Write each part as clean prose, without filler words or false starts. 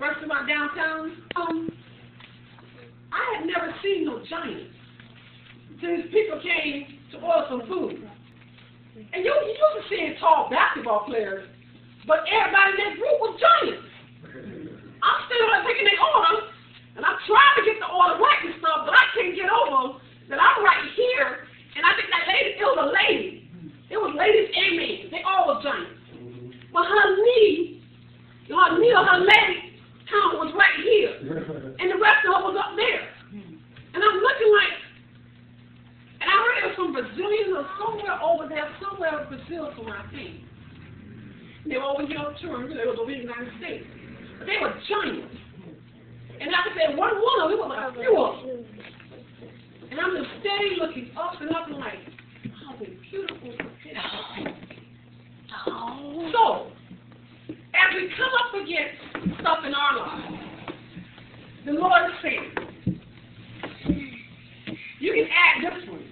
restaurant downtown. I had never seen no giants. These people came to order some food. And you used to see tall basketball players, but everybody in that group was giants. I'm still there taking their order, and I'm trying to get the order right and stuff, but I can't get over that I'm right here, and I think that lady, it was a lady. It was ladies and men. They all were giants. But her knee, her leg count was right here, and the rest of her was up there. And I'm looking like, and I heard it was from Brazilians or somewhere over there, somewhere in Brazil, somewhere I think. They were over here on tour, they were over in the United States. But they were giants. And like I said, one of them, it was like a few of them. And I'm just steady looking up and up and like, oh, they're beautiful. So, as we come up against stuff in our lives, the Lord is saying, you can add this one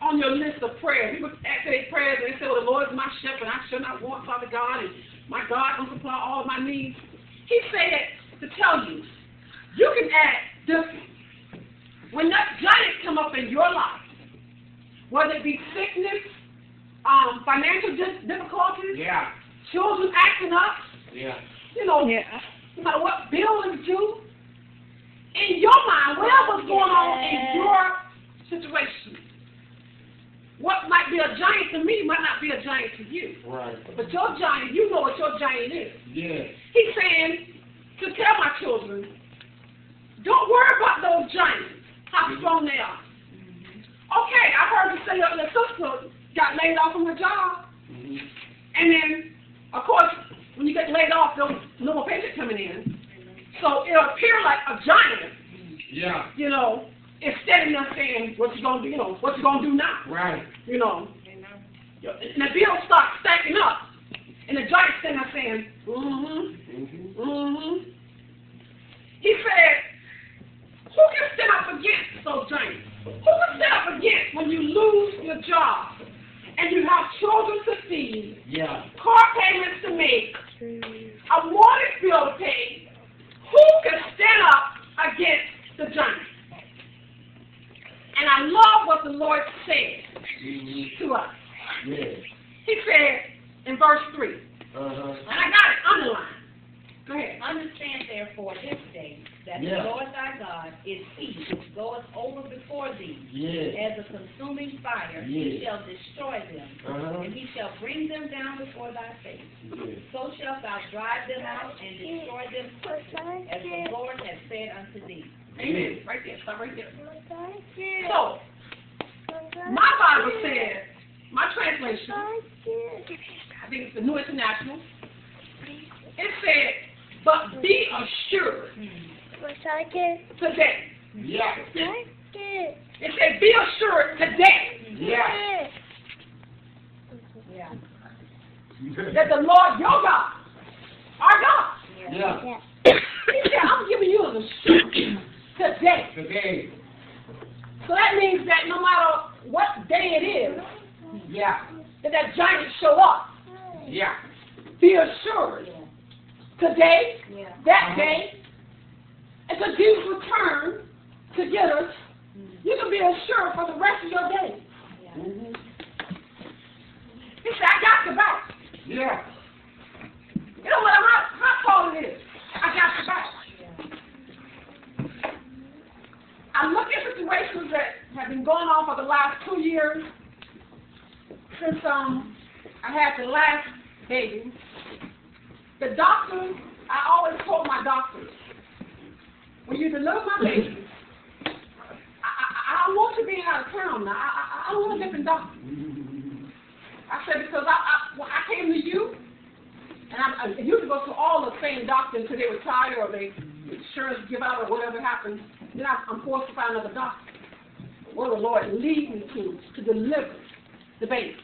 on your list of prayers. People say prayers and they say, well, the Lord is my shepherd, I shall not want, Father God, and my God will supply all of my needs. He said to tell you, you can add this one. When that giant come up in your life, whether it be sickness, financial difficulties, children acting up, no matter what bill is due, in your mind, whatever's going on in your situation, what might be a giant to me might not be a giant to you. Right. But your giant, you know what your giant is. Yeah. He's saying to tell my children, don't worry about those giants, how strong they are. Okay, I heard you say your sister got laid off from her job. And then, of course, when you get laid off, there's no more paycheck coming in. So it'll appear like a giant. Yeah. Instead of them saying, what you gonna do, what you gonna do now? Right. And the bill starts stacking up. And the giant standing there saying, He said, who can stand up against those giants? Who can stand up against when you lose your job and you have children to feed, car payments to make, a mortgage bill to pay? Who can stand up against the giant? And I love what the Lord said to us. Yeah. He said in verse 3, and I got it underlined. Go ahead. Understand therefore this day that the Lord thy God is he which goeth over before thee as a consuming fire. He shall destroy them, and he shall bring them down before thy face. So shalt thou drive them out and destroy them quickly, as the Lord hath said unto thee. Amen. Right there. Stop right there. So, my Bible says, my translation, I think it's the New International, it said, but be assured today. Yeah. It said, be assured today. Yeah. That the Lord your God, our God. Yeah. He said, I'm giving you an assurance today. Today. So that means that no matter what day it is, that giant show up. Yeah. Be assured today, that day, until Jesus return to get us, you can be assured for the rest of your day. He said, I got your back. Yeah. You know what, how tall it is. I got your back. I look at situations that have been going on for the last 2 years since I had the last baby. The doctors, I always told my doctors, when you deliver my baby, I don't want you being out of town now. I want a different doctor. I said, because when I came to you, and I used to go to all the same doctors until they retire or they insurance give out or whatever happens. Then I'm forced to find another doctor. What will the Lord lead me to deliver the baby?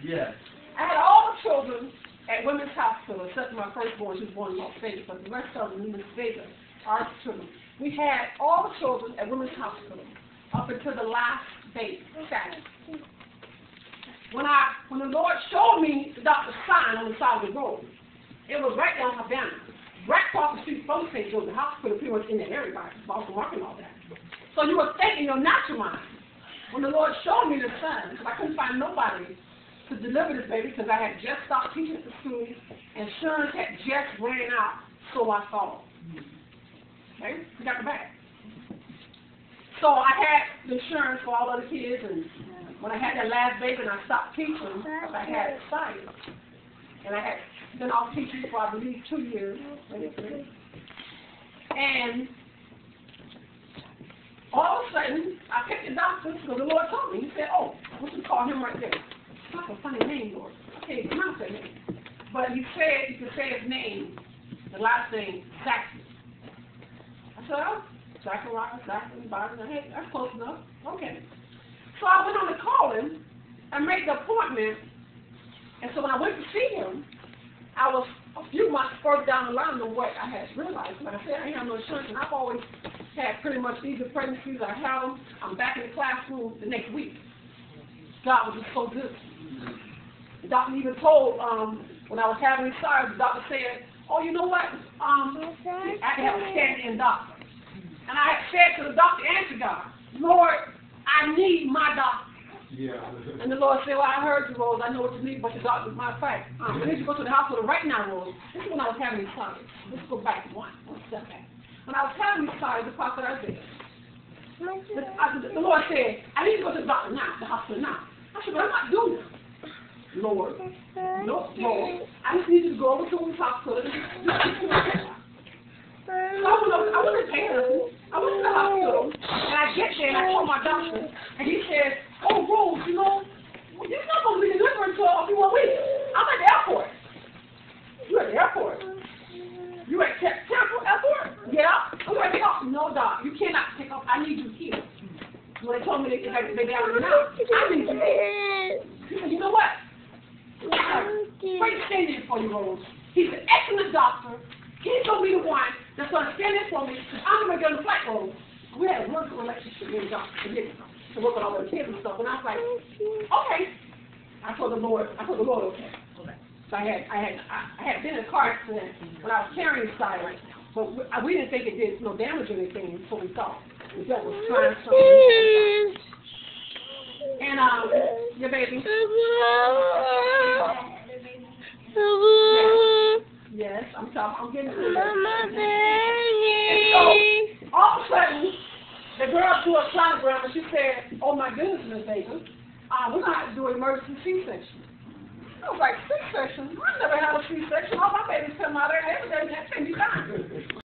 Yeah. I had all the children at Women's Hospital, except my firstborn, she was born in Las Vegas, but the rest of them in Las Vegas, our children. We had all the children at Women's Hospital up until the last baby, Saturday. When the Lord showed me the doctor's sign on the side of the road, it was right down her banner. right across the street from St. Joseph Hospital, pretty much in the area by Boston Market and all that. So you were thinking your natural mind. When the Lord showed me the son, because I couldn't find nobody to deliver this baby because I had just stopped teaching at the school, insurance had just ran out, so I thought. Okay, we got the bag. So I had the insurance for all other kids, and when I had that last baby and I stopped teaching, I had sight. And I had been off teaching for, I believe, 2 years, maybe 3. And all of a sudden, I picked the doctor because the Lord told me. He said, oh, we should call him right there. That's a funny name, Lord. I can't pronounce that name. But he said, you could say his name, the last name, Saxon. I said, oh, Saxon, Biden. Hey, that's close enough. Okay. So I went on to call him and make the appointment. And so when I went to see him, I was a few months further down the line than what I had realized. Like I said, I ain't have no insurance, and I've always had pretty much either pregnancies or had them. I'm back in the classroom the next week. God was just so good. The doctor even told, when I was having these SARS, the doctor said, oh, you know what? I can have a stand-in doctor. And I had said to the doctor and to God, Lord, I need my doctor. Yeah. And the Lord said, well, I heard you, Rose. I know what you need, but your doctor's my fact. I need you to go to the hospital right now, Rose. This is when I was having these SARS. Let's go back one step back. When I was having these SARS, the pastor I did, the Lord said, I need to go to the doctor now, the hospital now. I said, but I'm not doing that. Lord, no, Lord, I just need you to go over to the hospital. So I wasn't paying nothing. I went to the hospital, and I get there, and I told my doctor, and he said, oh, Rose, you know, you're not going to be delivered until a few more weeks. I'm at the airport. You at the airport? You at Temple Airport? Yeah. I'm going to pick up. No, Doc, you cannot pick up. I need you here. When they told me they got me now, I need you here. He said, you know what? Great standing for you, Rose. He's an excellent doctor. He's going to be the one that's going to stand in for me. I'm going to get on the flight, Rose. We had a wonderful relationship with the doctor to work on all the kids and stuff. And I was like, okay. I told the Lord, okay. So I had been in a car accident when I was carrying Cyrus, but we didn't think it did no damage or anything, so we thought that was trying something. And your baby. Yes, I'm getting to it. And so all of a sudden, the girl threw a sonogram and she said, oh my goodness, Miss Baker, we're going to have to do an emergency C-section. I was like, C-section? I never had a C-section. All my babies come out there every day at 10 times.